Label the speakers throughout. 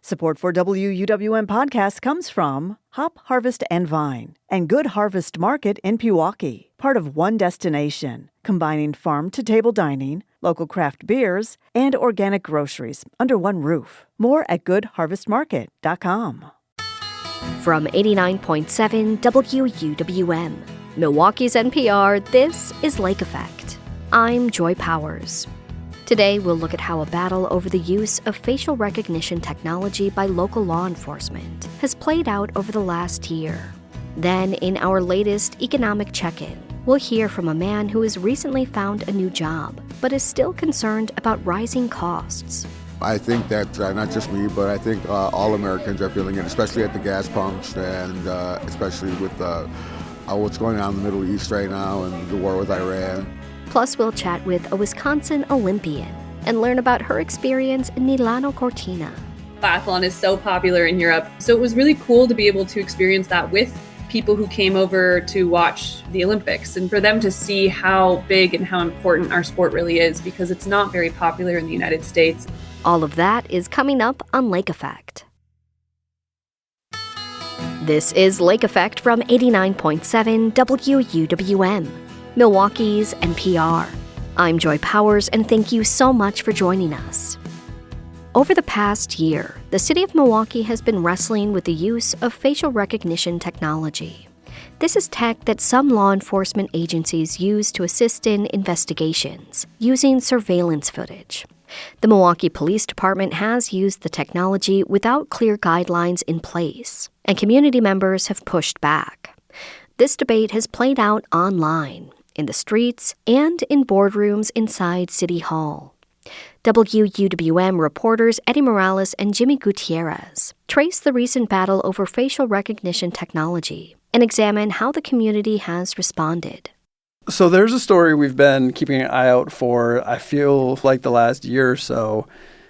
Speaker 1: Support for WUWM podcast comes from Hop Harvest and Vine and Good Harvest Market in Pewaukee, part of One Destination, combining farm-to-table dining, local craft beers, and organic groceries under one roof. More at goodharvestmarket.com.
Speaker 2: From 89.7 WUWM, Milwaukee's NPR, this is Lake Effect. I'm Joy Powers. Today, we'll look at how a battle over the use of facial recognition technology by local law enforcement has played out over the last year. Then, in our latest economic check-in, we'll hear from a man who has recently found a new job, but is still concerned about rising costs.
Speaker 3: I think that not just me, but I think all Americans are feeling it, especially at the gas pumps and especially with what's going on in the Middle East right now and the war with Iran.
Speaker 2: Plus, we'll chat with a Wisconsin Olympian and learn about her experience in Milano Cortina.
Speaker 4: Biathlon is so popular in Europe, so it was really cool to be able to experience that with people who came over to watch the Olympics and for them to see how big and how important our sport really is, because it's not very popular in the United States.
Speaker 2: All of that is coming up on Lake Effect. This is Lake Effect from 89.7 WUWM, Milwaukee's NPR. I'm Joy Powers, and thank you so much for joining us. Over the past year, the city of Milwaukee has been wrestling with the use of facial recognition technology. This is tech that some law enforcement agencies use to assist in investigations, using surveillance footage. The Milwaukee Police Department has used the technology without clear guidelines in place, and community members have pushed back. This debate has played out online, in the streets, and in boardrooms inside City Hall. WUWM reporters Eddie Morales and Jimmy Gutierrez trace the recent battle over facial recognition technology and examine how the community has responded.
Speaker 5: So there's a story we've been keeping an eye out for, I feel like the last year or so,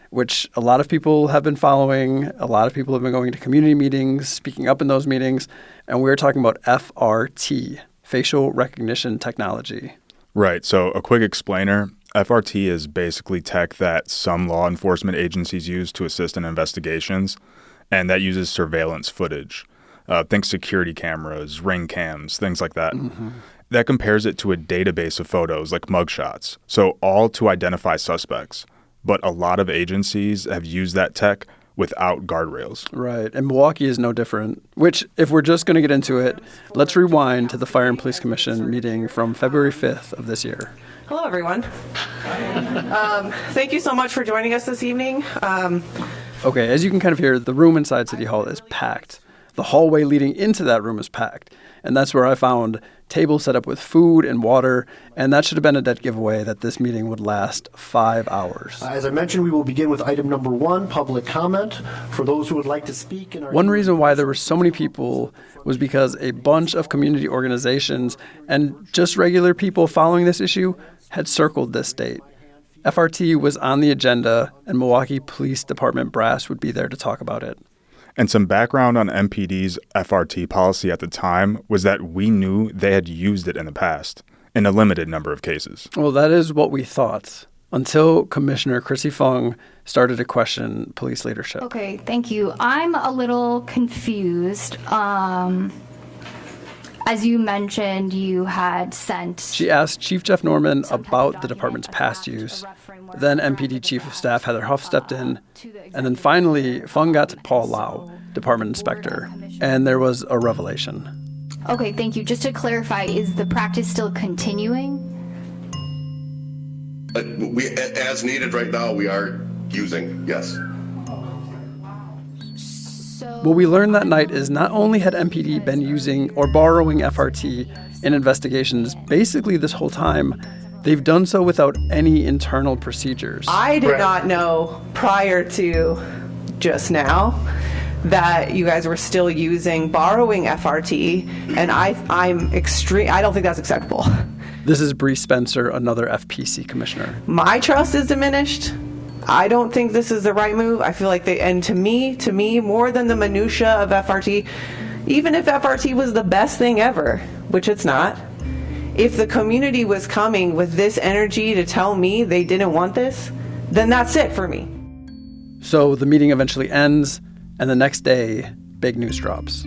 Speaker 5: which a lot of people have been following. A lot of people have been going to community meetings, speaking up in those meetings, and we're talking about FRT, facial recognition technology.
Speaker 6: Right. So a quick explainer. FRT is basically tech that some law enforcement agencies use to assist in investigations, and that uses surveillance footage. Think security cameras, ring cams, things like that. Mm-hmm. That compares it to a database of photos like mugshots, so all to identify suspects. But a lot of agencies have used that tech without guardrails.
Speaker 5: Right, and Milwaukee is no different, which, if we're just going to get into it, let's rewind to the Fire and Police Commission meeting from February 5th of this year.
Speaker 7: Hello, everyone. Thank you so much for joining us this evening.
Speaker 5: Okay, as you can kind of hear, the room inside City Hall is packed. The hallway leading into that room is packed, and that's where I found tables set up with food and water, and that should have been a dead giveaway that this meeting would last 5 hours.
Speaker 8: As I mentioned, we will begin with item number 1, public comment. For those who would like to speak in our...
Speaker 5: One reason why there were so many people was because a bunch of community organizations and just regular people following this issue had circled this date. FRT was on the agenda, and Milwaukee Police Department brass would be there to talk about it.
Speaker 6: And some background on MPD's FRT policy at the time was that we knew they had used it in the past, in a limited number of cases.
Speaker 5: Well, that is what we thought, until Commissioner Chrissy Fung started to question police leadership.
Speaker 9: Okay, thank you. I'm a little confused. As you mentioned, you had sent...
Speaker 5: She asked Chief Jeff Norman about the department's past use. Then MPD Chief of Staff Heather Huff stepped in. And then finally, Fung got to Paul Lau, department inspector. And there was a revelation.
Speaker 9: Okay, thank you. Just to clarify, is the practice still continuing?
Speaker 10: As needed right now, we are using, yes.
Speaker 5: What we learned that night is not only had MPD been using or borrowing FRT in investigations basically this whole time, they've done so without any internal procedures.
Speaker 7: I did not know prior to just now that you guys were still borrowing FRT, and I don't think that's acceptable.
Speaker 5: This is Bree Spencer, another FPC commissioner.
Speaker 7: My trust is diminished. I don't think this is the right move. I feel like to me, more than the minutia of FRT, even if FRT was the best thing ever, which it's not, if the community was coming with this energy to tell me they didn't want this, then that's it for me.
Speaker 5: So the meeting eventually ends. And the next day, big news drops.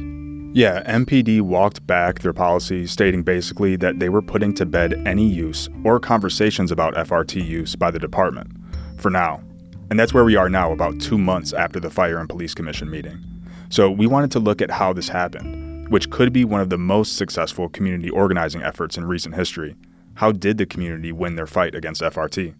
Speaker 6: Yeah, MPD walked back their policy, stating basically that they were putting to bed any use or conversations about FRT use by the department, for now. And that's where we are now, about 2 months after the Fire and Police Commission meeting. So we wanted to look at how this happened, which could be one of the most successful community organizing efforts in recent history. How did the community win their fight against FRT?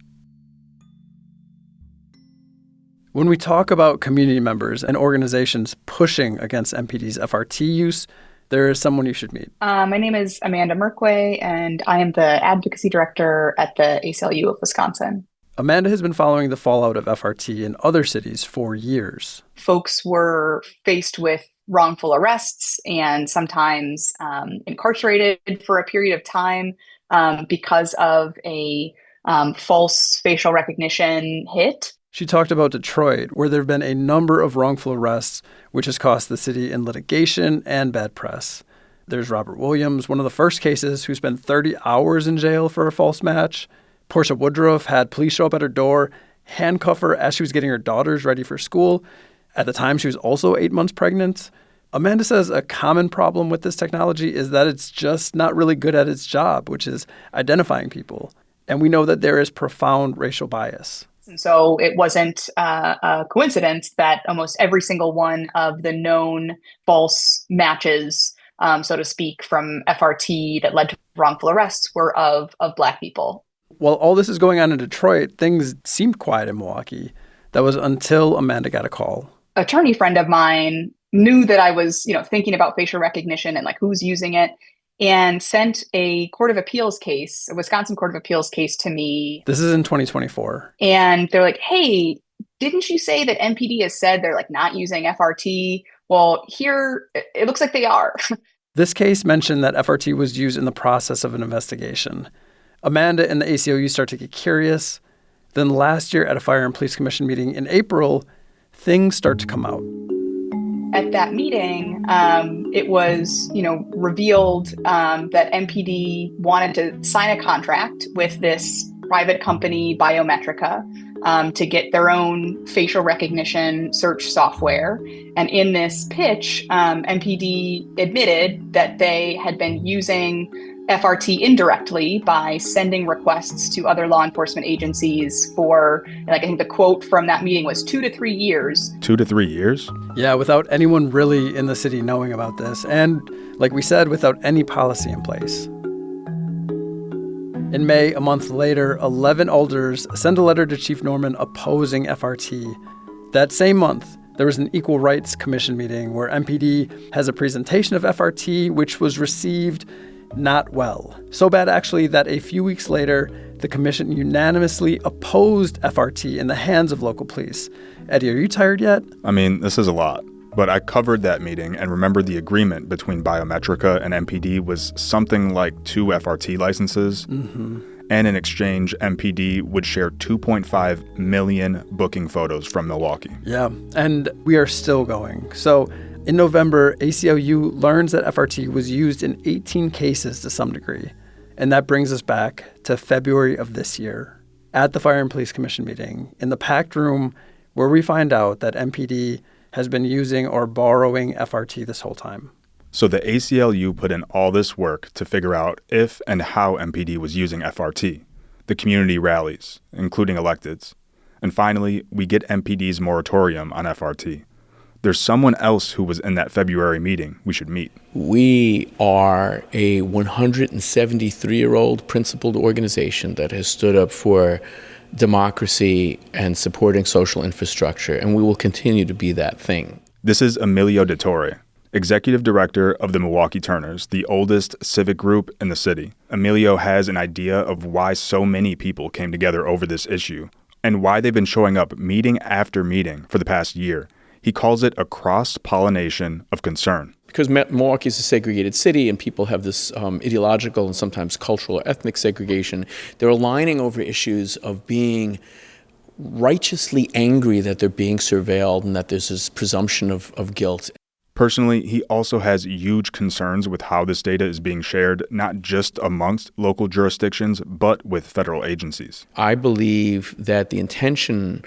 Speaker 5: When we talk about community members and organizations pushing against MPD's FRT use, there is someone you should meet.
Speaker 11: My name is Amanda Merkway, and I am the advocacy director at the ACLU of Wisconsin.
Speaker 5: Amanda has been following the fallout of FRT in other cities for years.
Speaker 11: Folks were faced with wrongful arrests and sometimes incarcerated for a period of time because of a false facial recognition hit.
Speaker 5: She talked about Detroit, where there have been a number of wrongful arrests, which has cost the city in litigation and bad press. There's Robert Williams, one of the first cases, who spent 30 hours in jail for a false match. Portia Woodruff had police show up at her door, handcuff her as she was getting her daughters ready for school. At the time, she was also 8 months pregnant. Amanda says a common problem with this technology is that it's just not really good at its job, which is identifying people. And we know that there is profound racial bias.
Speaker 11: And so it wasn't a coincidence that almost every single one of the known false matches, so to speak, from FRT that led to wrongful arrests were of Black people.
Speaker 5: While all this is going on in Detroit, things seemed quiet in Milwaukee. That was until Amanda got a call.
Speaker 11: An attorney friend of mine knew that I was, thinking about facial recognition and who's using it, and sent a Wisconsin Court of Appeals case to me.
Speaker 5: This is in 2024.
Speaker 11: And they're like, hey, didn't you say that MPD has said they're not using FRT? Well, here, it looks like they are.
Speaker 5: This case mentioned that FRT was used in the process of an investigation. Amanda and the ACLU start to get curious. Then last year at a Fire and Police Commission meeting in April, things start to come out.
Speaker 11: At that meeting, it was, revealed that MPD wanted to sign a contract with this private company, Biometrica, to get their own facial recognition search software. And in this pitch, MPD admitted that they had been using FRT indirectly by sending requests to other law enforcement agencies for, I think the quote from that meeting was 2 to 3 years.
Speaker 6: 2 to 3 years?
Speaker 5: Yeah, without anyone really in the city knowing about this. And like we said, without any policy in place. In May, a month later, 11 alders send a letter to Chief Norman opposing FRT. That same month, there was an Equal Rights Commission meeting where MPD has a presentation of FRT, which was received not well. So bad, actually, that a few weeks later, the commission unanimously opposed FRT in the hands of local police. Eddie, are you tired yet?
Speaker 6: I mean, this is a lot, but I covered that meeting and remember the agreement between Biometrica and MPD was something like 2 FRT licenses. Mm-hmm. And in exchange, MPD would share 2.5 million booking photos from Milwaukee.
Speaker 5: Yeah, and we are still going. So in November, ACLU learns that FRT was used in 18 cases to some degree. And that brings us back to February of this year at the Fire and Police Commission meeting in the packed room where we find out that MPD has been using or borrowing FRT this whole time.
Speaker 6: So the ACLU put in all this work to figure out if and how MPD was using FRT, the community rallies, including electeds. And finally, we get MPD's moratorium on FRT. There's someone else who was in that February meeting we should meet.
Speaker 12: We are a 173-year-old principled organization that has stood up for democracy and supporting social infrastructure, and we will continue to be that thing.
Speaker 6: This is Emilio DeTore, executive director of the Milwaukee Turners, the oldest civic group in the city. Emilio has an idea of why so many people came together over this issue and why they've been showing up meeting after meeting for the past year. He calls it a cross-pollination of concern.
Speaker 12: Because Milwaukee is a segregated city and people have this ideological and sometimes cultural or ethnic segregation, they're aligning over issues of being righteously angry that they're being surveilled and that there's this presumption of guilt.
Speaker 6: Personally, he also has huge concerns with how this data is being shared, not just amongst local jurisdictions, but with federal agencies.
Speaker 12: I believe that the intention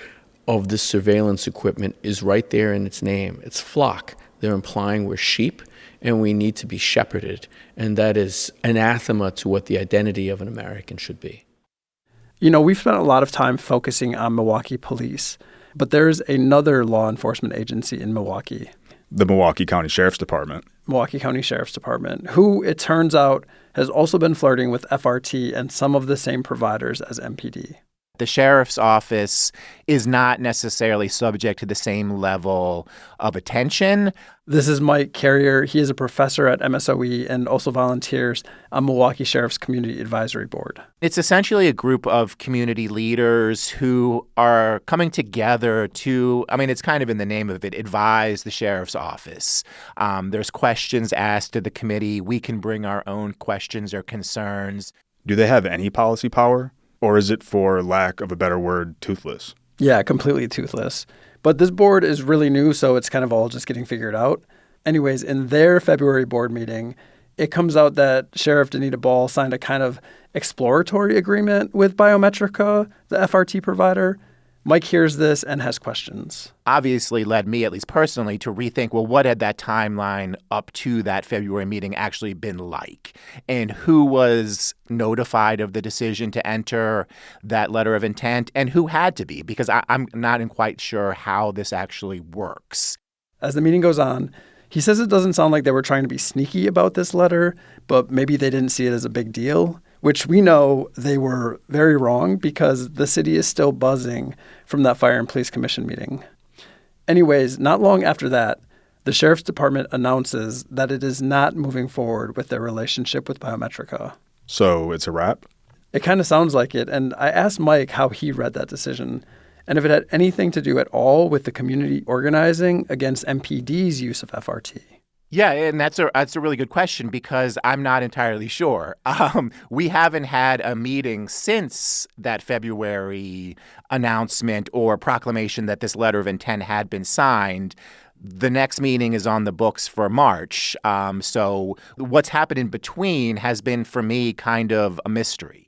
Speaker 12: of this surveillance equipment is right there in its name. It's flock. They're implying we're sheep and we need to be shepherded. And that is anathema to what the identity of an American should be.
Speaker 5: You know, we've spent a lot of time focusing on Milwaukee police, but there's another law enforcement agency in Milwaukee.
Speaker 6: The Milwaukee County Sheriff's Department.
Speaker 5: Milwaukee County Sheriff's Department, who, it turns out, has also been flirting with FRT and some of the same providers as MPD.
Speaker 13: The sheriff's office is not necessarily subject to the same level of attention.
Speaker 5: This is Mike Carrier. He is a professor at MSOE and also volunteers on Milwaukee Sheriff's Community Advisory Board.
Speaker 13: It's essentially a group of community leaders who are coming together to, it's kind of in the name of it, advise the sheriff's office. There's questions asked to the committee. We can bring our own questions or concerns.
Speaker 6: Do they have any policy power? Or is it, for lack of a better word, toothless?
Speaker 5: Yeah, completely toothless. But this board is really new, so it's kind of all just getting figured out. Anyways, in their February board meeting, it comes out that Sheriff Danita Ball signed a kind of exploratory agreement with Biometrica, the FRT provider. Mike hears this and has questions.
Speaker 13: Obviously led me, at least personally, to rethink, well, what had that timeline up to that February meeting actually been like? And who was notified of the decision to enter that letter of intent and who had to be? Because I'm not quite sure how this actually works.
Speaker 5: As the meeting goes on, he says it doesn't sound like they were trying to be sneaky about this letter, but maybe they didn't see it as a big deal, which we know they were very wrong because the city is still buzzing from that Fire and Police Commission meeting. Anyways, not long after that, the Sheriff's Department announces that it is not moving forward with their relationship with Biometrica.
Speaker 6: So it's a wrap?
Speaker 5: It kind of sounds like it, and I asked Mike how he read that decision and if it had anything to do at all with the community organizing against MPD's use of FRT.
Speaker 13: Yeah, and that's a really good question because I'm not entirely sure. We haven't had a meeting since that February announcement or proclamation that this letter of intent had been signed. The next meeting is on the books for March. So what's happened in between has been, for me, kind of a mystery.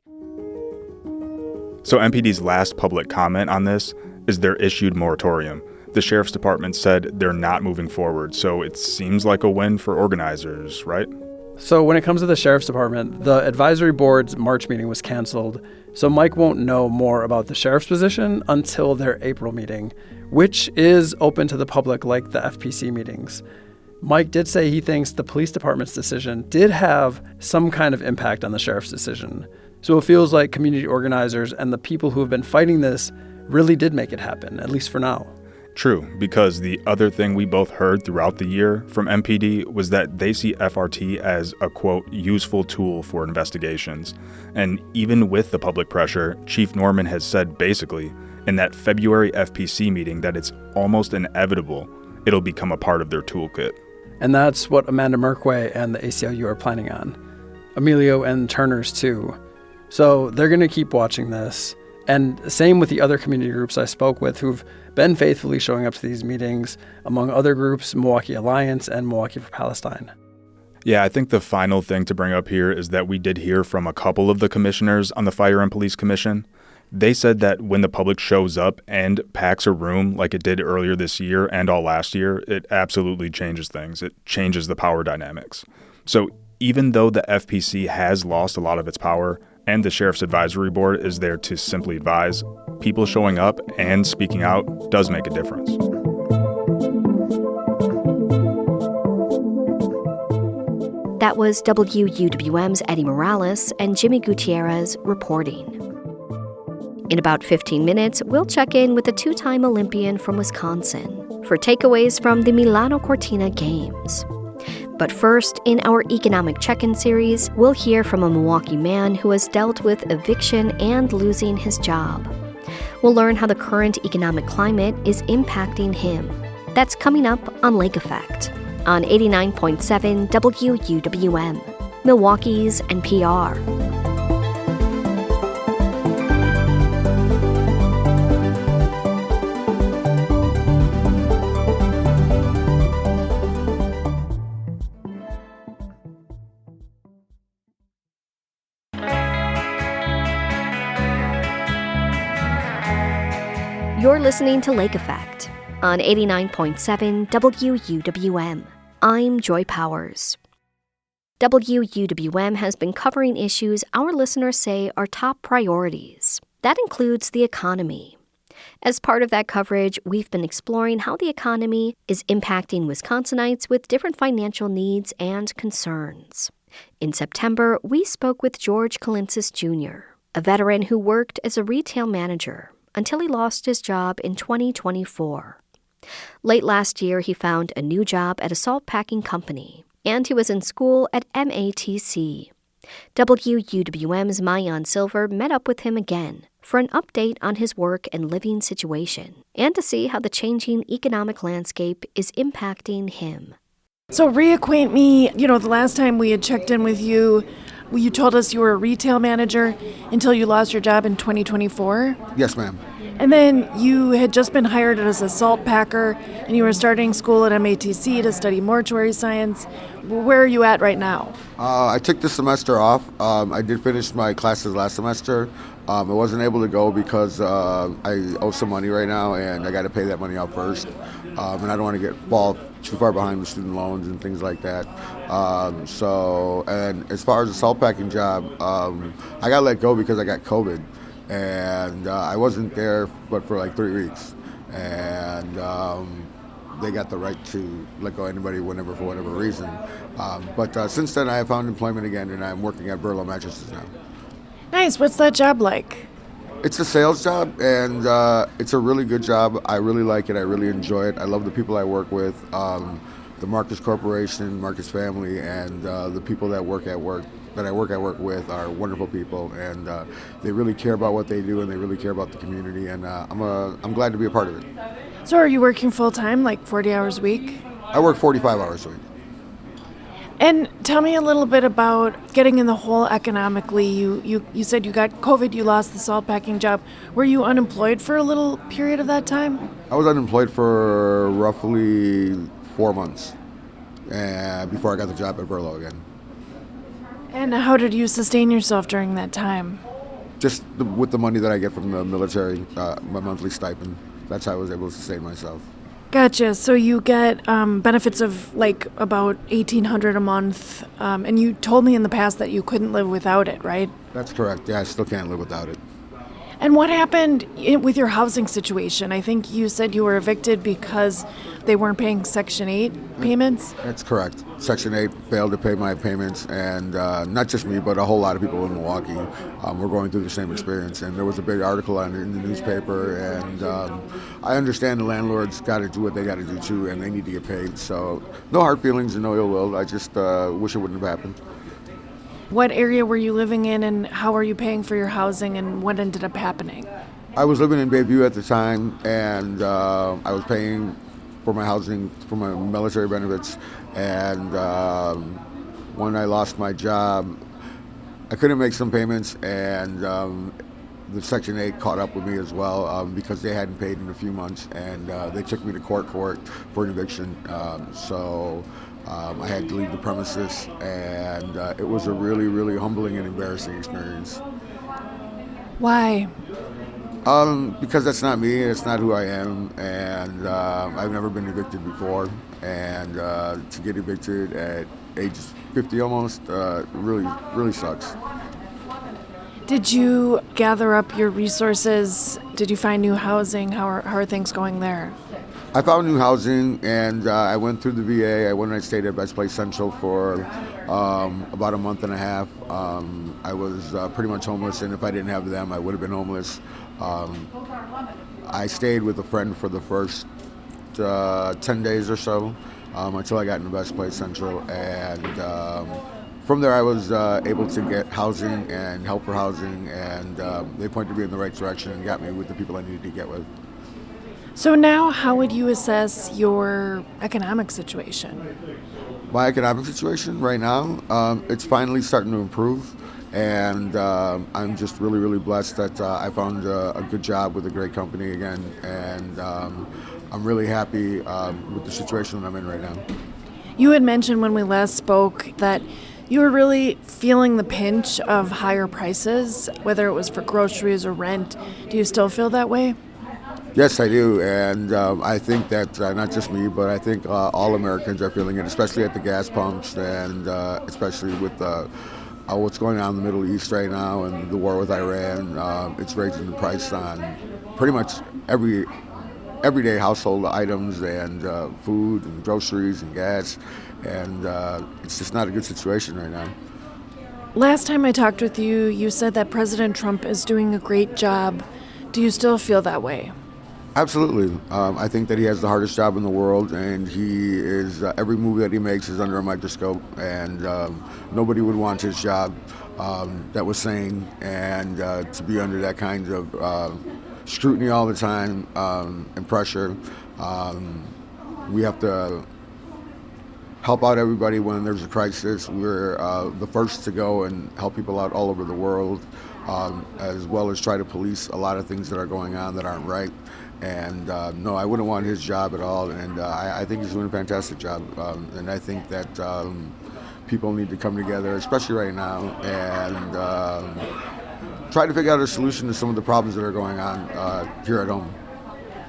Speaker 6: So MPD's last public comment on this is their issued moratorium. The Sheriff's Department said they're not moving forward, so it seems like a win for organizers, right?
Speaker 5: So when it comes to the Sheriff's Department, the advisory board's March meeting was canceled, so Mike won't know more about the sheriff's position until their April meeting, which is open to the public like the FPC meetings. Mike did say he thinks the police department's decision did have some kind of impact on the sheriff's decision. So it feels like community organizers and the people who have been fighting this really did make it happen, at least for now.
Speaker 6: True, because the other thing we both heard throughout the year from MPD was that they see FRT as a, quote, useful tool for investigations. And even with the public pressure, Chief Norman has said basically in that February FPC meeting that it's almost inevitable it'll become a part of their toolkit.
Speaker 5: And that's what Amanda Merkway and the ACLU are planning on. Emilio and Turner's too. So they're going to keep watching this. And same with the other community groups I spoke with who've been faithfully showing up to these meetings, among other groups, Milwaukee Alliance and Milwaukee for Palestine.
Speaker 6: Yeah, I think the final thing to bring up here is that we did hear from a couple of the commissioners on the Fire and Police Commission. They said that when the public shows up and packs a room like it did earlier this year and all last year, it absolutely changes things. It changes the power dynamics. So even though the FPC has lost a lot of its power, and the Sheriff's Advisory Board is there to simply advise, people showing up and speaking out does make a difference.
Speaker 2: That was WUWM's Eddie Morales and Jimmy Gutierrez reporting. In about 15 minutes, we'll check in with a two-time Olympian from Wisconsin for takeaways from the Milano Cortina Games. But first, in our economic check-in series, we'll hear from a Milwaukee man who has dealt with eviction and losing his job. We'll learn how the current economic climate is impacting him. That's coming up on Lake Effect on 89.7 WUWM, Milwaukee's NPR. You're You're listening to Lake Effect on 89.7 WUWM. I'm Joy Powers. WUWM has been covering issues our listeners say are top priorities. That includes the economy. As part of that coverage, we've been exploring how the economy is impacting Wisconsinites with different financial needs and concerns. In September, we spoke with George Kalinsis Jr., a veteran who worked as a retail manager until he lost his job in 2024. Late last year, he found a new job at a salt packing company, and he was in school at MATC. WUWM's Mayan Silver met up with him again for an update on his work and living situation, and to see how the changing economic landscape is impacting him.
Speaker 14: So reacquaint me, the last time we had checked in with you, you told us you were a retail manager until you lost your job in 2024?
Speaker 3: Yes, ma'am.
Speaker 14: And then you had just been hired as a salt packer, and you were starting school at MATC to study mortuary science. Where are you at right now?
Speaker 3: I took this semester off. I did finish my classes last semester. I wasn't able to go because I owe some money right now, and I got to pay that money out first. And I don't want to fall too far behind with student loans and things like that. And as far as the salt packing job, I got let go because I got COVID. And I wasn't there but for like 3 weeks, and they got the right to let go anybody whenever for whatever reason. But since then I have found employment again, and I'm working at Burlow Mattresses now.
Speaker 14: Nice. What's that job like?
Speaker 3: It's a sales job, and it's a really good job. I really like it. I really enjoy it. I love the people I work with, the Marcus Corporation, Marcus family, and the people that I work at work with are wonderful people, and they really care about what they do, and they really care about the community, and I'm glad to be a part of it.
Speaker 14: So are you working full-time, like 40 hours a week?
Speaker 3: I work 45 hours a week.
Speaker 14: And tell me a little bit about getting in the hole economically. You said you got COVID, you lost the salt packing job. Were you unemployed for a little period of that time?
Speaker 3: I was unemployed for roughly 4 months before I got the job at Burlow again.
Speaker 14: And how did you sustain yourself during that time?
Speaker 3: Just with the money that I get from the military, my monthly stipend. That's how I was able to sustain myself.
Speaker 14: Gotcha. So you get benefits of like about $1,800 a month, and you told me in the past that you couldn't live without it, right?
Speaker 3: That's correct. Yeah, I still can't live without it.
Speaker 14: And what happened with your housing situation? I think you said you were evicted because they weren't paying Section 8 payments?
Speaker 3: That's correct. Section 8 failed to pay my payments, and not just me, but a whole lot of people in Milwaukee were going through the same experience. And there was a big article on it in the newspaper, and I understand the landlords got to do what they got to do too, and they need to get paid. So no hard feelings and no ill will. I just wish it wouldn't have happened.
Speaker 14: What area were you living in, and how are you paying for your housing, and what ended up happening?
Speaker 3: I was living in Bayview at the time, and I was paying for my housing, for my military benefits, and when I lost my job, I couldn't make some payments, and the Section 8 caught up with me as well because they hadn't paid in a few months, and they took me to court for it, for an eviction. I had to leave the premises, and it was a really, really humbling and embarrassing experience.
Speaker 14: Why?
Speaker 3: Because that's not me, it's not who I am, and I've never been evicted before, and to get evicted at age 50 almost really, really sucks.
Speaker 14: Did you gather up your resources? Did you find new housing? How are things going there?
Speaker 3: I found new housing, and I went through the VA. I went and I stayed at Best Place Central for about a month and a half. I was pretty much homeless, and if I didn't have them, I would have been homeless. I stayed with a friend for the first 10 days or so until I got into Best Place Central, and from there I was able to get housing and help for housing, and they pointed me in the right direction and got me with the people I needed to get with.
Speaker 14: So now, how would you assess your economic situation?
Speaker 3: My economic situation right now, it's finally starting to improve, and I'm just really, really blessed that I found a good job with a great company again, and I'm really happy with the situation that I'm in right now.
Speaker 14: You had mentioned when we last spoke that you were really feeling the pinch of higher prices, whether it was for groceries or rent. Do you still feel that way?
Speaker 3: Yes, I do, and I think that not just me, but I think all Americans are feeling it, especially at the gas pumps, and especially with what's going on in the Middle East right now and the war with Iran. It's raising the price on pretty much everyday household items and food and groceries and gas, and it's just not a good situation right now.
Speaker 14: Last time I talked with you, you said that President Trump is doing a great job. Do you still feel that way?
Speaker 3: Absolutely. I think that he has the hardest job in the world, and he is every move that he makes is under a microscope, and nobody would want his job that was sane, and to be under that kind of scrutiny all the time and pressure. We have to help out everybody when there's a crisis. We're the first to go and help people out all over the world, as well as try to police a lot of things that are going on that aren't right. And no, I wouldn't want his job at all, and I think he's doing a fantastic job, and I think that people need to come together, especially right now, and try to figure out a solution to some of the problems that are going on here at home.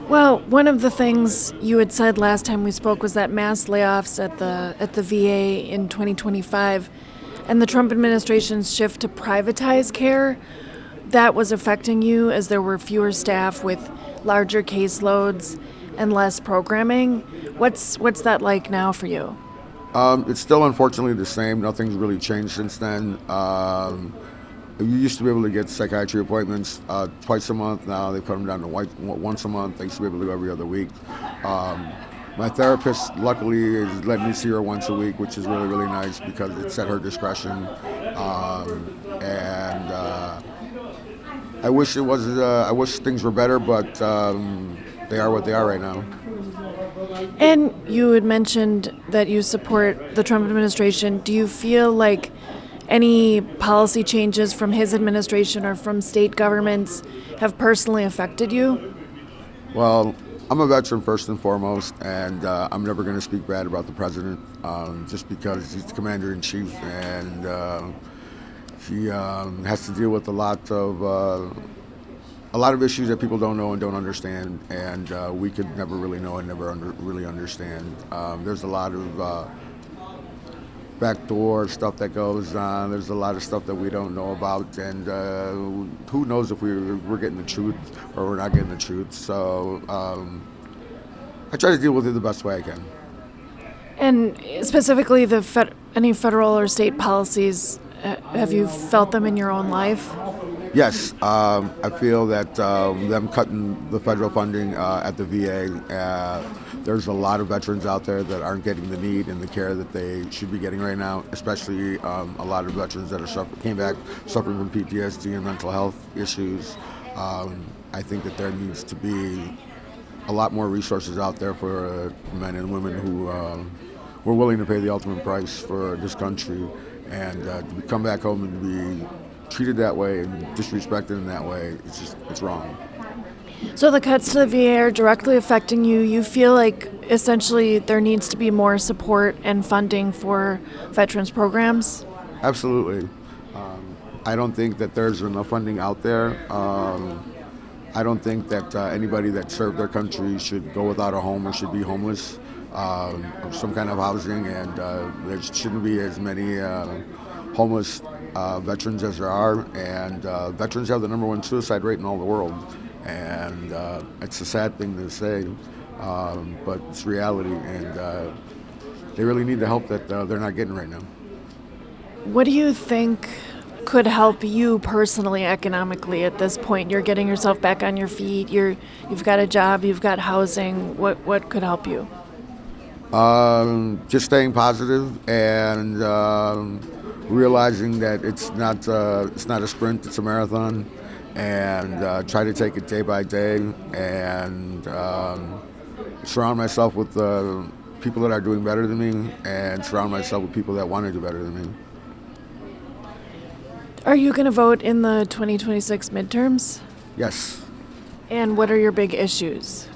Speaker 14: Well, one of the things you had said last time we spoke was that mass layoffs at the VA in 2025 and the Trump administration's shift to privatize care, that was affecting you as there were fewer staff with larger caseloads and less programming. What's that like now for you?
Speaker 3: It's still unfortunately the same. Nothing's really changed since then. You used to be able to get psychiatry appointments twice a month. Now they've cut them down to once a month. I used to be able to go every other week. My therapist, luckily, has let me see her once a week, which is really, really nice because it's at her discretion. And I wish it was. I wish things were better, but they are what they are right now.
Speaker 14: And you had mentioned that you support the Trump administration. Do you feel like any policy changes from his administration or from state governments have personally affected you?
Speaker 3: Well, I'm a veteran first and foremost, and I'm never going to speak bad about the president just because he's the commander-in-chief, and he has to deal with a lot of issues that people don't know and don't understand, and we could never really know and never really understand. There's a lot of backdoor stuff that goes on. There's a lot of stuff that we don't know about, and who knows if we're getting the truth or we're not getting the truth. So I try to deal with it the best way I can.
Speaker 14: And specifically, any federal or state policies, have you felt them in your own life?
Speaker 3: Yes, I feel that them cutting the federal funding at the VA, there's a lot of veterans out there that aren't getting the need and the care that they should be getting right now, especially a lot of veterans that came back suffering from PTSD and mental health issues. I think that there needs to be a lot more resources out there for men and women who were willing to pay the ultimate price for this country, and to come back home and be treated that way and disrespected in that way, it's wrong.
Speaker 14: So the cuts to the VA are directly affecting you. You feel like essentially there needs to be more support and funding for veterans programs?
Speaker 3: Absolutely. I don't think that there's enough funding out there. I don't think that anybody that served their country should go without a home or should be homeless, or some kind of housing, and there shouldn't be as many homeless veterans as there are, and veterans have the #1 suicide rate in all the world, and it's a sad thing to say, but it's reality, and they really need the help that they're not getting right now.
Speaker 14: What do you think could help you personally economically at this point? You're getting yourself back on your feet, you've got a job, you've got housing. What could help you?
Speaker 3: Just staying positive and realizing that it's not a sprint, it's a marathon, and try to take it day by day, and surround myself with people that are doing better than me, and surround myself with people that want to do better than me.
Speaker 14: Are you going to vote in the 2026 midterms?
Speaker 3: Yes.
Speaker 14: And what are your big issues?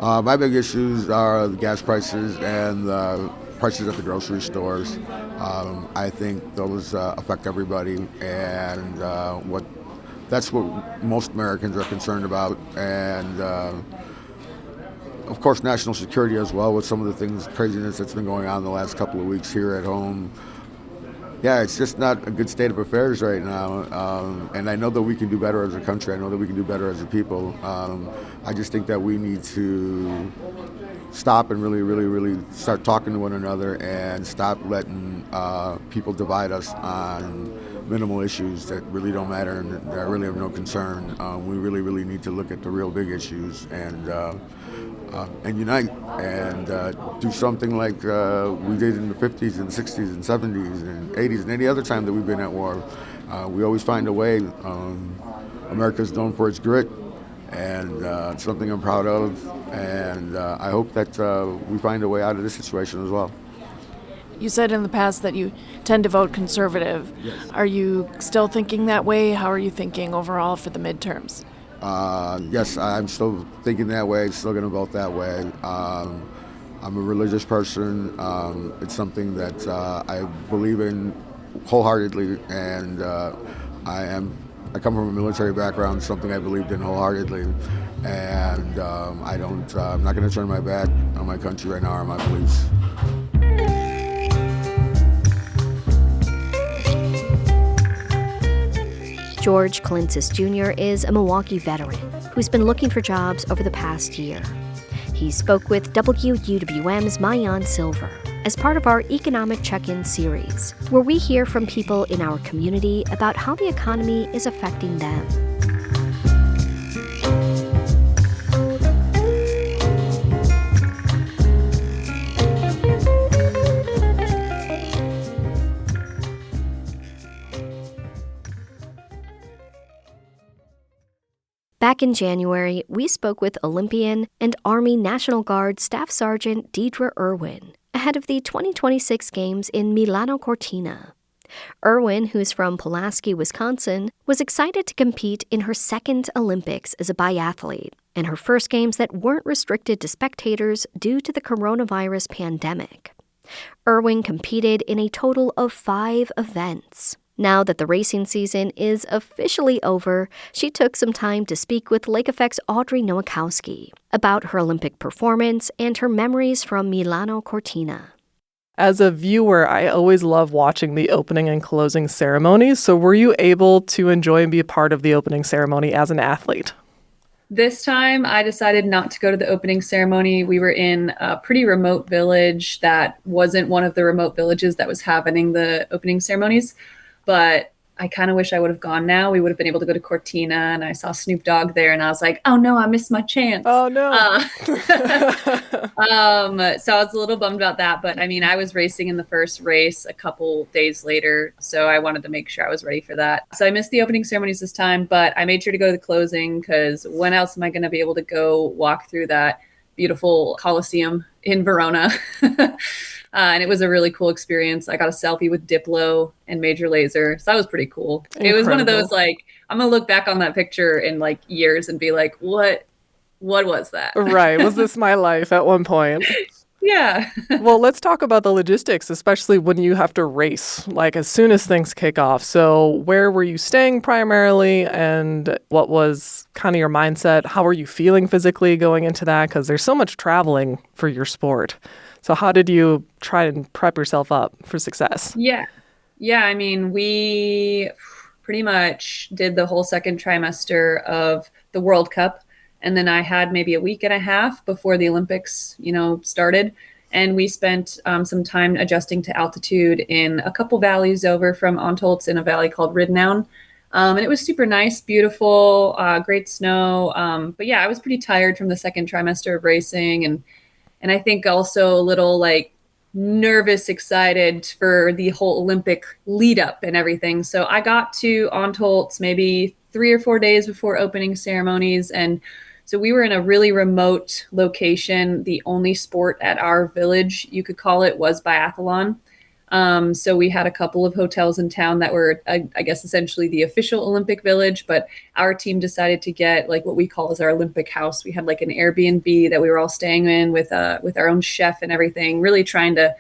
Speaker 3: My big issues are the gas prices and the prices at the grocery stores. I think those affect everybody, and That's what most Americans are concerned about. And of course, national security as well, with some of the things, craziness that's been going on the last couple of weeks here at home. Yeah, it's just not a good state of affairs right now. And I know that we can do better as a country. I know that we can do better as a people. I just think that we need to stop and really start talking to one another and stop letting people divide us on minimal issues that really don't matter and that really have no concern. We really need to look at the real big issues and unite and do something like we did in the 50s and 60s and 70s and 80s and any other time that we've been at war. We always find a way. America's known for its grit, and it's something I'm proud of, and I hope that we find a way out of this situation as well.
Speaker 14: You said in the past that you tend to vote conservative.
Speaker 3: Yes.
Speaker 14: Are you still thinking that way? How are you thinking overall for the midterms?
Speaker 3: Yes, I'm still thinking that way, still going to vote that way. I'm a religious person. It's something that I believe in wholeheartedly, and I come from a military background, something I believed in wholeheartedly, and I'm not going to turn my back on my country right now or my beliefs.
Speaker 2: George Clintus Jr. is a Milwaukee veteran who's been looking for jobs over the past year. He spoke with WUWM's Maayan Silver as part of our Economic Check-In series, where we hear from people in our community about how the economy is affecting them. Back in January, we spoke with Olympian and Army National Guard Staff Sergeant Deidre Irwin ahead of the 2026 Games in Milano Cortina. Irwin, who's from Pulaski, Wisconsin, was excited to compete in her second Olympics as a biathlete and her first Games that weren't restricted to spectators due to the coronavirus pandemic. Irwin competed in a total of 5 events. Now that the racing season is officially over, she took some time to speak with Lake Effect's Audrey Nowakowski about her Olympic performance and her memories from Milano Cortina.
Speaker 15: As a viewer, I always love watching the opening and closing ceremonies. So were you able to enjoy and be a part of the opening ceremony as an athlete?
Speaker 4: This time, I decided not to go to the opening ceremony. We were in a pretty remote village that wasn't one of the remote villages that was having the opening ceremonies. But I kind of wish I would have gone now. We would have been able to go to Cortina, and I saw Snoop Dogg there, and I was like, oh no, I missed my chance.
Speaker 15: Oh no.
Speaker 4: So I was a little bummed about that. But I mean, I was racing in the first race a couple days later, so I wanted to make sure I was ready for that. So I missed the opening ceremonies this time, but I made sure to go to the closing because when else am I going to be able to go walk through that beautiful Coliseum in Verona? And it was a really cool experience. I got a selfie with Diplo and Major Lazer. So that was pretty cool.
Speaker 15: Incredible.
Speaker 4: It was one of those, like, I'm going to look back on that picture in like years and be like, what was that?
Speaker 15: Right. Was this my life at one point?
Speaker 4: Yeah.
Speaker 15: Well, let's talk about the logistics, especially when you have to race, like as soon as things kick off. So where were you staying primarily and what was kind of your mindset? How were you feeling physically going into that? Because there's so much traveling for your sport. So how did you try and prep yourself up for success?
Speaker 4: Yeah. I mean, we pretty much did the whole second trimester of the World Cup. And then I had maybe a week and a half before the Olympics, started. And we spent some time adjusting to altitude in a couple valleys over from Antholz in a valley called Ridnaun. And it was super nice, beautiful, great snow. But yeah, I was pretty tired from the second trimester of racing. And I think also a little like nervous, excited for the whole Olympic lead up and everything. So I got to Antholz maybe 3 or 4 days before opening ceremonies. And so we were in a really remote location. The only sport at our village, you could call it, was biathlon. So we had a couple of hotels in town that were, I guess, essentially the official Olympic village, but our team decided to get like what we call as our Olympic house. We had like an Airbnb that we were all staying in with our own chef and everything, really trying to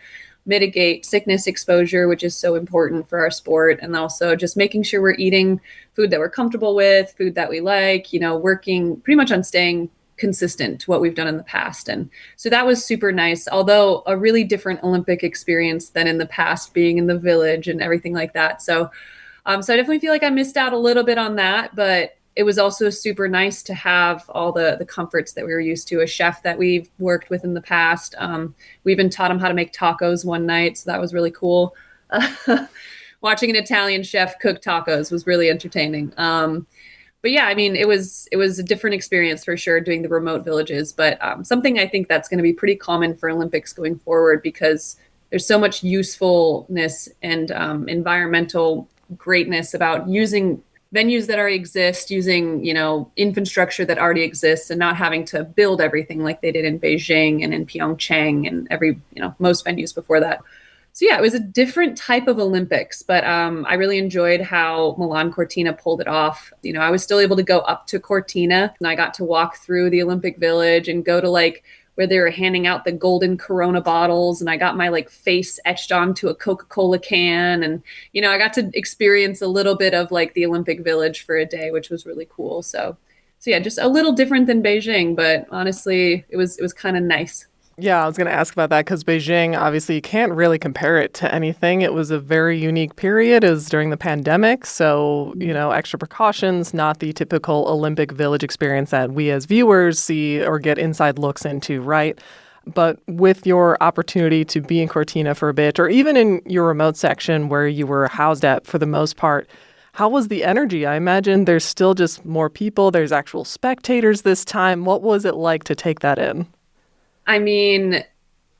Speaker 4: mitigate sickness exposure, which is so important for our sport. And also just making sure we're eating food that we're comfortable with, food that we like, working pretty much on staying consistent to what we've done in the past. And so that was super nice, although a really different Olympic experience than in the past, being in the village and everything like that. So I definitely feel like I missed out a little bit on that, but it was also super nice to have all the comforts that we were used to. A chef that we've worked with in the past. We even taught him how to make tacos one night, so that was really cool. Watching an Italian chef cook tacos was really entertaining. But yeah, I mean, it was a different experience for sure doing the remote villages, but something I think that's going to be pretty common for Olympics going forward, because there's so much usefulness and environmental greatness about using venues that already exist, using, infrastructure that already exists, and not having to build everything like they did in Beijing and in Pyeongchang and most venues before that. So yeah, it was a different type of Olympics, but I really enjoyed how Milano Cortina pulled it off. I was still able to go up to Cortina, and I got to walk through the Olympic Village and go to where they were handing out the golden Corona bottles, and I got my face etched onto a Coca-Cola can. And, I got to experience a little bit of the Olympic Village for a day, which was really cool. So yeah, just a little different than Beijing, but honestly, it was kind of nice.
Speaker 15: Yeah, I was going to ask about that because Beijing, obviously, you can't really compare it to anything. It was a very unique period. It was during the pandemic. So, extra precautions, not the typical Olympic Village experience that we as viewers see or get inside looks into, right? But with your opportunity to be in Cortina for a bit, or even in your remote section where you were housed at for the most part, how was the energy? I imagine there's still just more people. There's actual spectators this time. What was it like to take that in?
Speaker 4: I mean,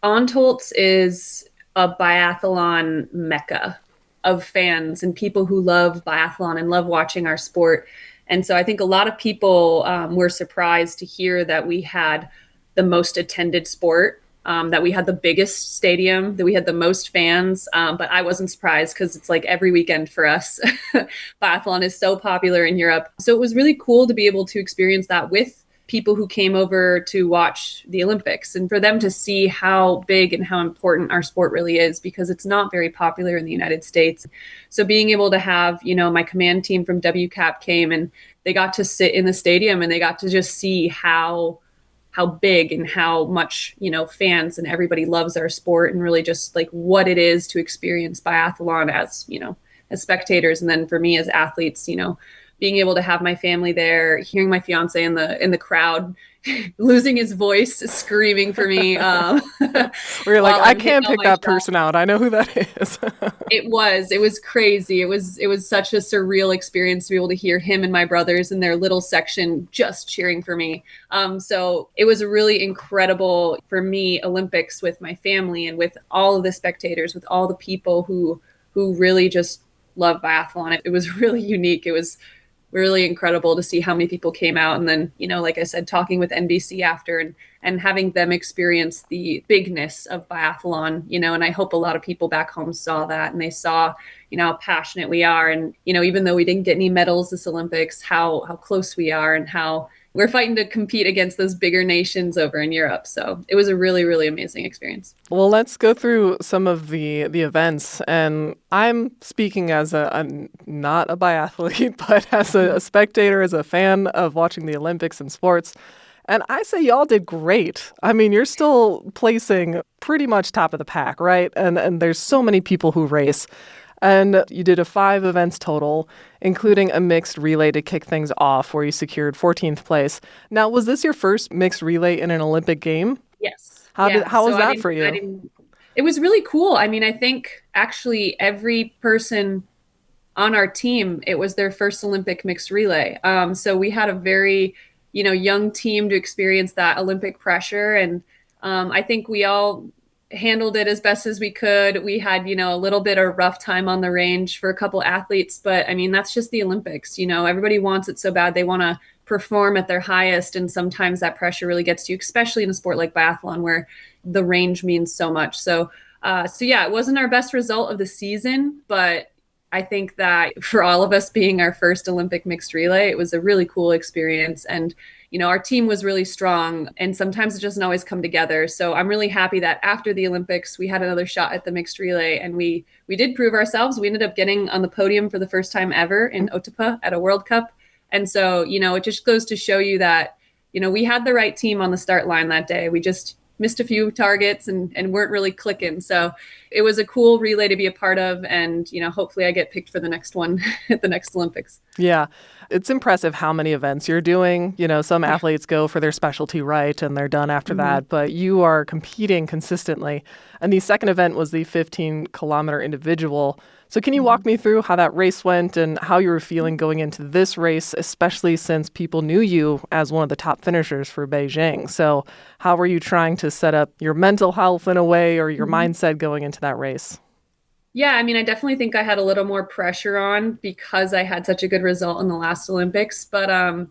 Speaker 4: Antolz is a biathlon mecca of fans and people who love biathlon and love watching our sport. And so I think a lot of people were surprised to hear that we had the most attended sport, that we had the biggest stadium, that we had the most fans. But I wasn't surprised because it's every weekend for us. Biathlon is so popular in Europe. So it was really cool to be able to experience that with people who came over to watch the Olympics, and for them to see how big and how important our sport really is, because it's not very popular in the United States. So being able to have, my command team from WCAP came, and they got to sit in the stadium and they got to just see how big and how much, fans and everybody loves our sport, and really just what it is to experience biathlon as, as spectators. And then for me as athletes, being able to have my family there, hearing my fiance in the crowd, losing his voice, screaming for me.
Speaker 15: Where you're like, I can't pick that person out. I know who that is.
Speaker 4: It was crazy. It was such a surreal experience to be able to hear him and my brothers in their little section just cheering for me. So it was a really incredible, for me, Olympics with my family and with all of the spectators, with all the people who really just love biathlon. It was really unique. It was really incredible to see how many people came out. And then, like I said, talking with NBC after and having them experience the bigness of biathlon, and I hope a lot of people back home saw that, and they saw, how passionate we are. And, even though we didn't get any medals this Olympics, how close we are and how we're fighting to compete against those bigger nations over in Europe. So it was a really, really amazing experience.
Speaker 15: Well, let's go through some of the events. And I'm speaking as I'm not a biathlete, but as a spectator, as a fan of watching the Olympics and sports. And I say y'all did great. I mean, you're still placing pretty much top of the pack, right? And there's so many people who race. And you did 5 events total, including a mixed relay to kick things off, where you secured 14th place. Now, was this your first mixed relay in an Olympic game?
Speaker 4: Yes.
Speaker 15: How was that for you?
Speaker 4: It was really cool. I mean, I think actually every person on our team, it was their first Olympic mixed relay. So we had a very, young team to experience that Olympic pressure. And I think we all handled it as best as we could. We had, a little bit of rough time on the range for a couple athletes, but I mean, that's just the Olympics. Everybody wants it so bad. They want to perform at their highest. And sometimes that pressure really gets to you, especially in a sport like biathlon, where the range means so much. So yeah, it wasn't our best result of the season, but I think that for all of us being our first Olympic mixed relay, it was a really cool experience. And, our team was really strong, and sometimes it doesn't always come together. So I'm really happy that after the Olympics, we had another shot at the mixed relay, and we did prove ourselves. We ended up getting on the podium for the first time ever in Otapa at a World Cup. And so, it just goes to show you that, we had the right team on the start line that day. We just missed a few targets and weren't really clicking. So it was a cool relay to be a part of. And, hopefully I get picked for the next one at the next Olympics.
Speaker 15: Yeah. It's impressive how many events you're doing. Some athletes go for their specialty right and they're done after that, but you are competing consistently. And the second event was the 15-kilometer individual. So can you walk me through how that race went and how you were feeling going into this race, especially since people knew you as one of the top finishers for Beijing? So how were you trying to set up your mental health in a way or your mindset going into that race?
Speaker 4: Yeah, I definitely think I had a little more pressure on because I had such a good result in the last Olympics. But, I've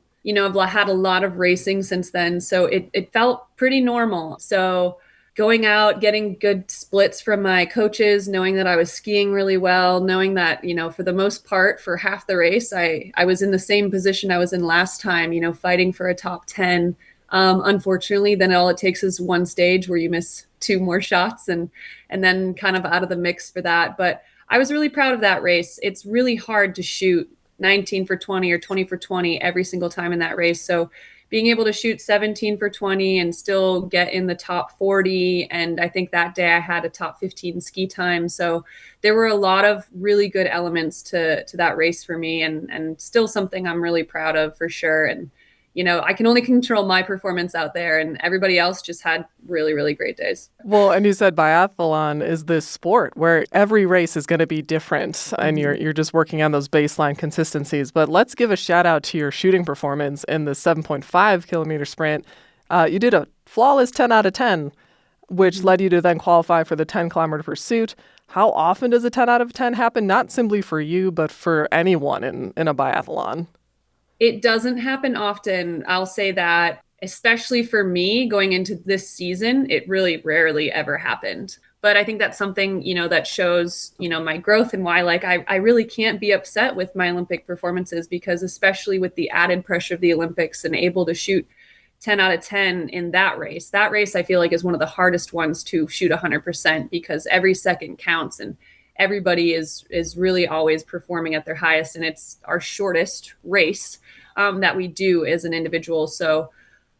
Speaker 4: had a lot of racing since then, so it felt pretty normal. So going out, getting good splits from my coaches, knowing that I was skiing really well, knowing that, for the most part, for half the race, I was in the same position I was in last time, fighting for a top 10. Unfortunately, then all it takes is one stage where you miss two more shots and then kind of out of the mix for that. But I was really proud of that race. It's really hard to shoot 19 for 20 or 20 for 20 every single time in that race. So being able to shoot 17 for 20 and still get in the top 40. And I think that day I had a top 15 ski time. So there were a lot of really good elements to that race for me and still something I'm really proud of for sure. And I can only control my performance out there, and everybody else just had really, really great days.
Speaker 15: Well, and you said biathlon is this sport where every race is going to be different, and you're just working on those baseline consistencies. But let's give a shout out to your shooting performance in the 7.5 kilometer sprint. You did a flawless 10 out of 10, which led you to then qualify for the 10 kilometer pursuit. How often does a 10 out of 10 happen? Not simply for you, but for anyone in a biathlon?
Speaker 4: It doesn't happen often. I'll say that, especially for me going into this season, it really rarely ever happened. But I think that's something, that shows, my growth and why, I really can't be upset with my Olympic performances because especially with the added pressure of the Olympics and able to shoot 10 out of 10 in that race I feel like is one of the hardest ones to shoot 100% because every second counts and everybody is really always performing at their highest. And it's our shortest race that we do as an individual. So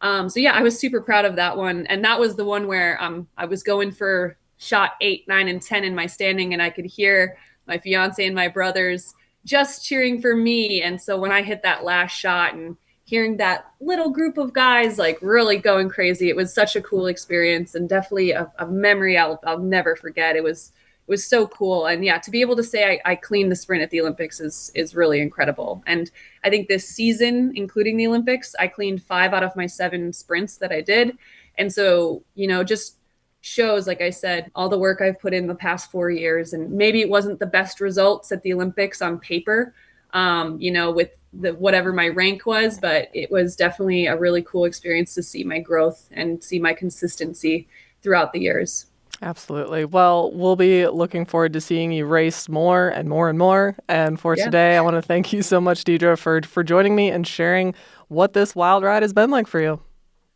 Speaker 4: yeah, I was super proud of that one. And that was the one where I was going for shot 8, 9, and 10 in my standing, and I could hear my fiance and my brothers just cheering for me. And so when I hit that last shot and hearing that little group of guys really going crazy, it was such a cool experience and definitely a memory I'll never forget. It was so cool. And yeah, to be able to say I cleaned the sprint at the Olympics is really incredible. And I think this season, including the Olympics, I cleaned 5 out of my 7 sprints that I did. And so, just shows, like I said, all the work I've put in the past 4 years. And maybe it wasn't the best results at the Olympics on paper, with whatever my rank was, but it was definitely a really cool experience to see my growth and see my consistency throughout the years.
Speaker 15: Absolutely. Well, we'll be looking forward to seeing you race more and more and more. And for today, I want to thank you so much, Deidre, for joining me and sharing what this wild ride has been like for you.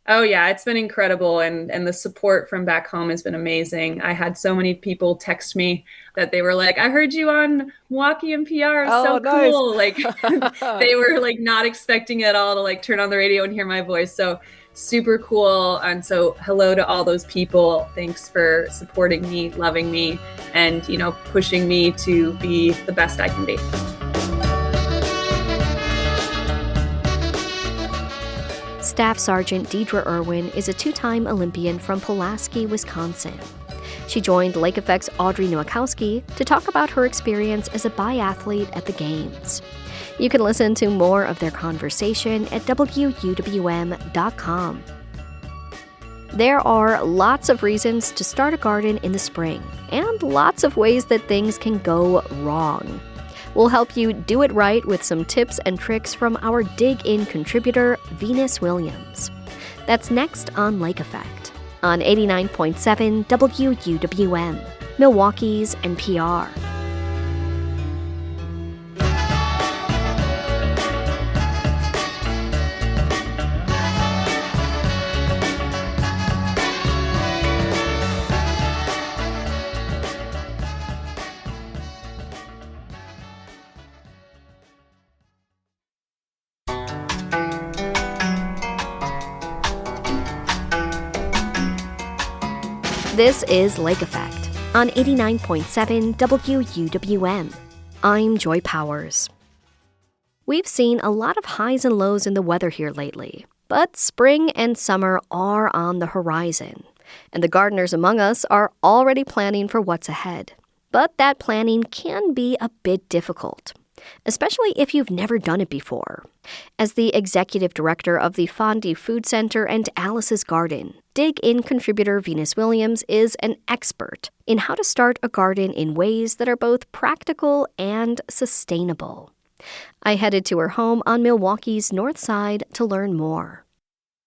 Speaker 4: Oh, yeah, it's been incredible. And the support from back home has been amazing. I had so many people text me that they were like, I heard you on Milwaukee and PR. So nice. Cool. They were not expecting at all to turn on the radio and hear my voice. So super cool. And so hello to all those people. Thanks for supporting me, loving me, and, pushing me to be the best I can be.
Speaker 2: Staff Sergeant Deidre Irwin is a 2-time Olympian from Pulaski, Wisconsin. She joined Lake Effect's Audrey Nowakowski to talk about her experience as a biathlete at the Games. You can listen to more of their conversation at wuwm.com. There are lots of reasons to start a garden in the spring, and lots of ways that things can go wrong. We'll help you do it right with some tips and tricks from our Dig In contributor, Venus Williams. That's next on Lake Effect, on 89.7 WUWM, Milwaukee's NPR. This is Lake Effect on 89.7 WUWM. I'm Joy Powers. We've seen a lot of highs and lows in the weather here lately, but spring and summer are on the horizon, and the gardeners among us are already planning for what's ahead. But that planning can be a bit difficult, especially if you've never done it before. As the executive director of the Fondy Food Center and Alice's Garden, Dig In contributor Venus Williams is an expert in how to start a garden in ways that are both practical and sustainable. I headed to her home on Milwaukee's North Side to learn more.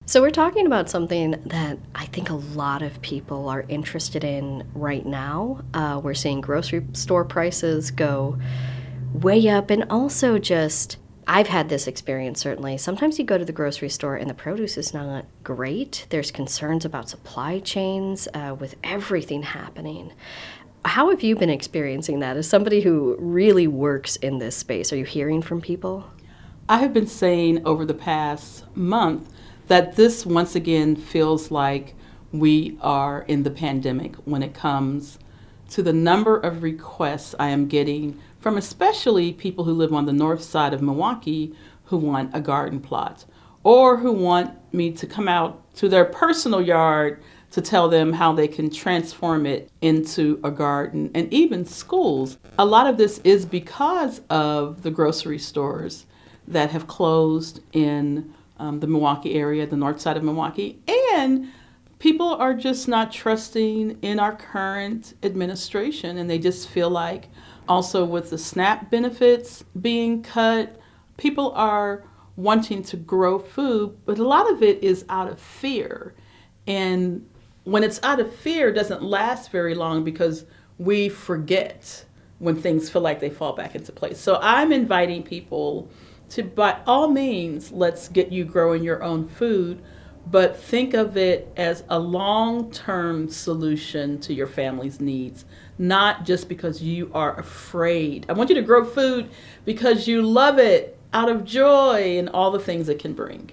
Speaker 2: So we're talking about something that I think a lot of people are interested in right now. We're seeing grocery store prices go way up, and also just, I've had this experience certainly. Sometimes you go to the grocery store and the produce is not great. There's concerns about supply chains with everything happening. How have you been experiencing that as somebody who really works in this space? Are you hearing from people?
Speaker 16: I have been saying over the past month that this once again feels like we are in the pandemic when it comes to the number of requests I am getting from especially people who live on the north side of Milwaukee who want a garden plot, or who want me to come out to their personal yard to tell them how they can transform it into a garden, and even schools. A lot of this is because of the grocery stores that have closed in the Milwaukee area, the north side of Milwaukee, and people are just not trusting in our current administration, and they just feel like also with the SNAP benefits being cut, people are wanting to grow food, but a lot of it is out of fear. And when it's out of fear, it doesn't last very long because we forget when things feel like they fall back into place. So I'm inviting people to, by all means, let's get you growing your own food, but think of it as a long-term solution to your family's needs, not just because you are afraid. I want you to grow food because you love it out of joy and all the things it can bring.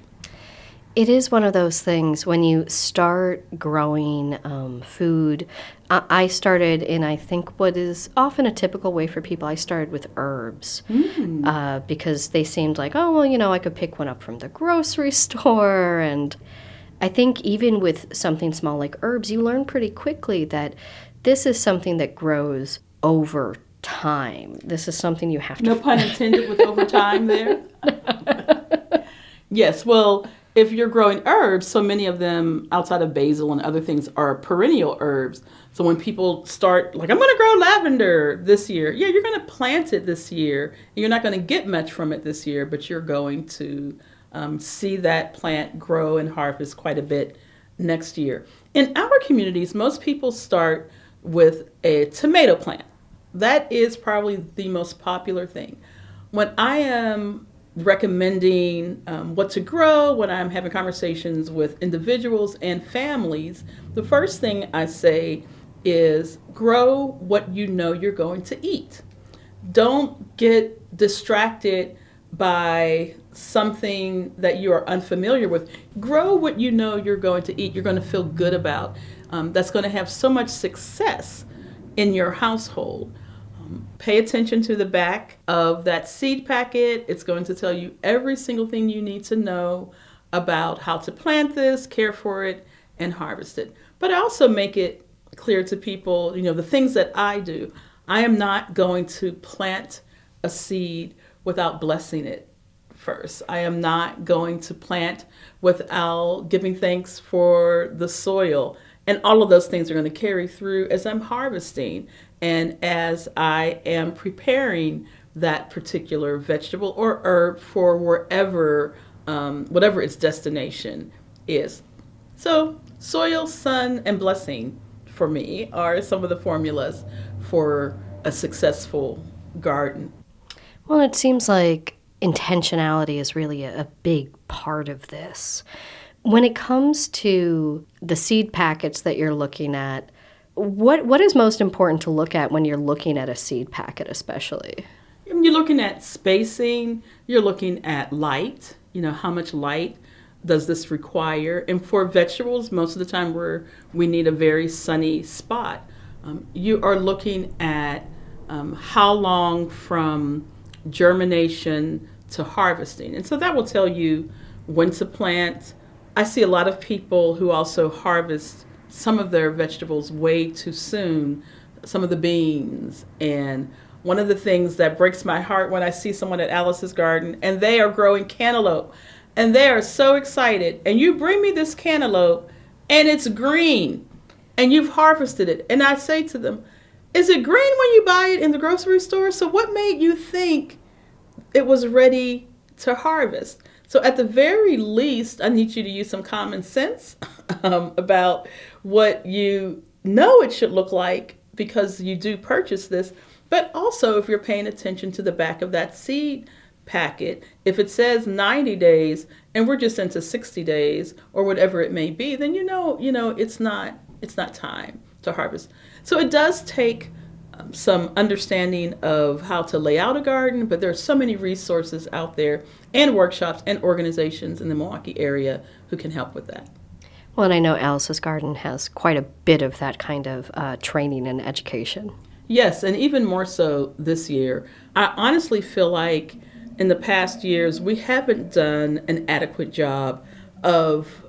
Speaker 2: It is one of those things when you start growing food. I started in, I think, what is often a typical way for people. I started with herbs because they seemed like, oh, well, I could pick one up from the grocery store. And I think even with something small like herbs, you learn pretty quickly that this is something that grows over time. This is something you have to...
Speaker 16: No pun intended with over time there. Yes, well, if you're growing herbs, so many of them outside of basil and other things are perennial herbs. So when people start, like, I'm going to grow lavender this year. Yeah, you're going to plant it this year. You're not going to get much from it this year, but you're going to see that plant grow and harvest quite a bit next year. In our communities, most people start with a tomato plant. That is probably the most popular thing. When I am recommending what to grow, when I'm having conversations with individuals and families, the first thing I say is grow what you know you're going to eat. Don't get distracted by something that you are unfamiliar with. Grow what you know you're going to eat, you're going to feel good about. That's going to have so much success in your household. Pay attention to the back of that seed packet. It's going to tell you every single thing you need to know about how to plant this, care for it, and harvest it. But I also make it clear to people, the things that I do. I am not going to plant a seed without blessing it first. I am not going to plant without giving thanks for the soil. And all of those things are going to carry through as I'm harvesting and as I am preparing that particular vegetable or herb for wherever, whatever its destination is. So soil, sun, and blessing for me are some of the formulas for a successful garden.
Speaker 2: Well, it seems like intentionality is really a big part of this. When it comes to the seed packets that you're looking at, what is most important to look at when you're looking at a seed packet especially?
Speaker 16: You're looking at spacing, you're looking at light, how much light does this require? And for vegetables, most of the time we need a very sunny spot. You are looking at how long from germination to harvesting. And so that will tell you when to plant. I see a lot of people who also harvest some of their vegetables way too soon, some of the beans. And one of the things that breaks my heart when I see someone at Alice's garden and they are growing cantaloupe and they are so excited, and you bring me this cantaloupe and it's green and you've harvested it. And I say to them, is it green when you buy it in the grocery store? So what made you think it was ready to harvest? So at the very least, I need you to use some common sense about what you know it should look like, because you do purchase this. But also, if you're paying attention to the back of that seed packet, if it says 90 days and we're just into 60 days or whatever it may be, then you know it's not time to harvest. So it does take some understanding of how to lay out a garden, but there are so many resources out there and workshops and organizations in the Milwaukee area who can help with that.
Speaker 2: Well, and I know Alice's Garden has quite a bit of that kind of training and education.
Speaker 16: Yes, and even more so this year. I honestly feel like in the past years, we haven't done an adequate job of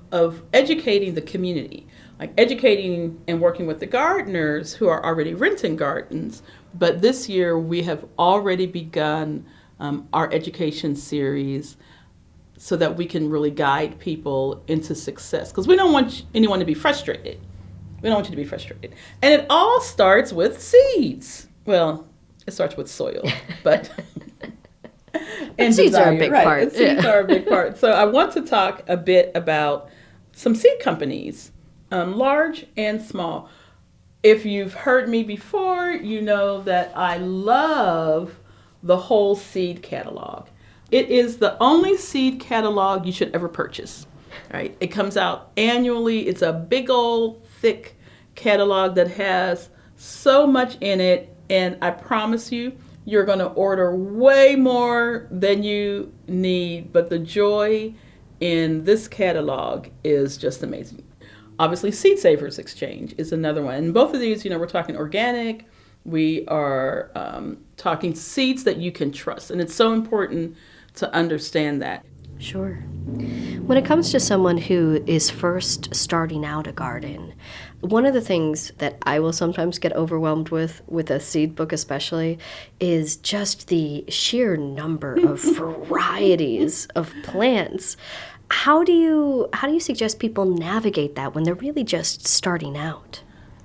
Speaker 16: educating the community, like educating and working with the gardeners who are already renting gardens. But this year, we have already begun our education series so that we can really guide people into success. Because we don't want anyone to be frustrated. We don't want you to be frustrated. And it all starts with seeds. Well, it starts with soil, but and
Speaker 2: seeds are a big part.
Speaker 16: And seeds are a big part. So I want to talk a bit about some seed companies, large and small. If you've heard me before, you know that I love the whole seed catalog. It is the only seed catalog you should ever purchase. Right? It comes out annually. It's a big old thick catalog that has so much in it, and I promise you, you're going to order way more than you need, but the joy in this catalog is just amazing. Obviously, Seed Savers Exchange is another one. And both of these, we're talking organic. We are talking seeds that you can trust, and it's so important to understand that.
Speaker 2: Sure. When it comes to someone who is first starting out a garden, one of the things that I will sometimes get overwhelmed with a seed book especially, is just the sheer number of varieties of plants. How do you suggest people navigate that when they're really just starting out?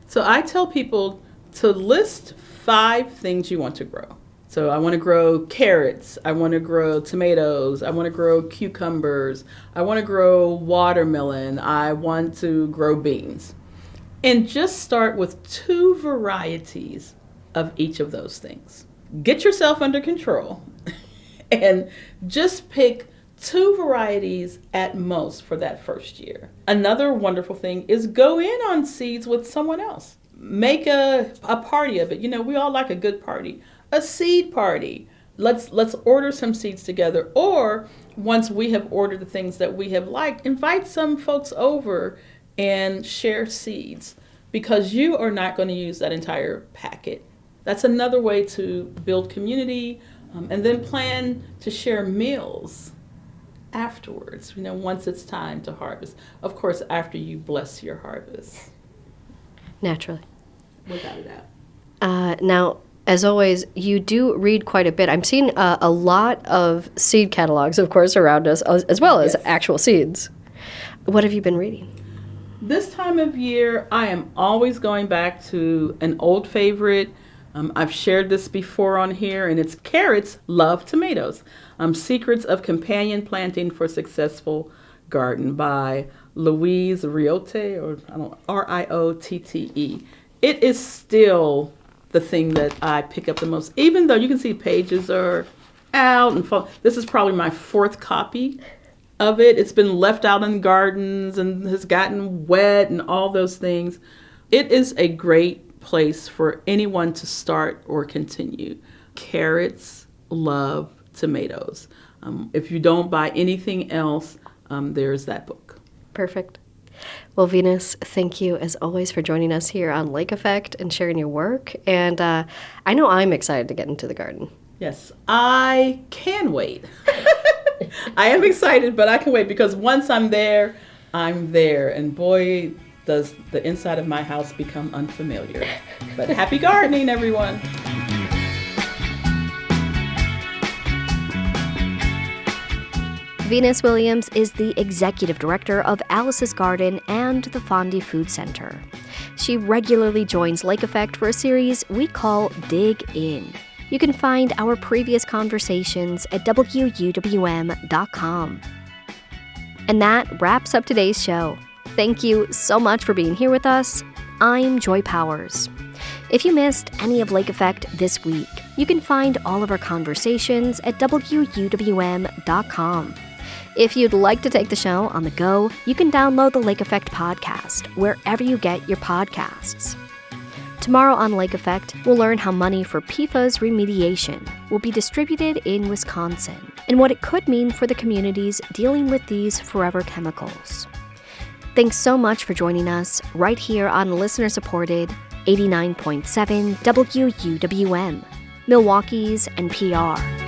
Speaker 16: So I tell people to list 5 things you want to grow. So I want to grow carrots, I want to grow tomatoes, I want to grow cucumbers, I want to grow watermelon, I want to grow beans. And just start with 2 varieties of each of those things. Get yourself under control and just pick 2 varieties at most for that first year. Another wonderful thing is go in on seeds with someone else. Make a party of it. We all like a good party. A seed party. Let's order some seeds together. Or once we have ordered the things that we have liked, invite some folks over and share seeds, because you are not going to use that entire packet. That's another way to build community, and then plan to share meals afterwards, once it's time to harvest. Of course, after you bless your harvest.
Speaker 2: Naturally.
Speaker 16: Without a doubt.
Speaker 2: Now, as always, you do read quite a bit. I'm seeing a lot of seed catalogs, of course, around us, as well as actual seeds. What have you been reading?
Speaker 16: This time of year, I am always going back to an old favorite. I've shared this before on here, and it's Carrots Love Tomatoes. Secrets of Companion Planting for Successful Garden by Louise Riotte, or Riotte. It is still the thing that I pick up the most, even though you can see pages are out and fall. This is probably my 4th copy of it. It's been left out in gardens and has gotten wet and all those things. It is a great place for anyone to start or continue. Carrots love tomatoes. If you don't buy anything else, there's that book.
Speaker 2: Perfect. Well, Venus, thank you as always for joining us here on Lake Effect and sharing your work. And I know I'm excited to get into the garden.
Speaker 16: Yes, I can wait. I am excited, but I can wait because once I'm there. And boy, does the inside of my house become unfamiliar. But happy gardening, everyone.
Speaker 2: Venus Williams is the executive director of Alice's Garden and the Fondy Food Center. She regularly joins Lake Effect for a series we call Dig In. You can find our previous conversations at wuwm.com. And that wraps up today's show. Thank you so much for being here with us. I'm Joy Powers. If you missed any of Lake Effect this week, you can find all of our conversations at wuwm.com. If you'd like to take the show on the go, you can download the Lake Effect podcast wherever you get your podcasts. Tomorrow on Lake Effect, we'll learn how money for PFAS remediation will be distributed in Wisconsin and what it could mean for the communities dealing with these forever chemicals. Thanks so much for joining us right here on listener-supported 89.7 WUWM, Milwaukee's NPR.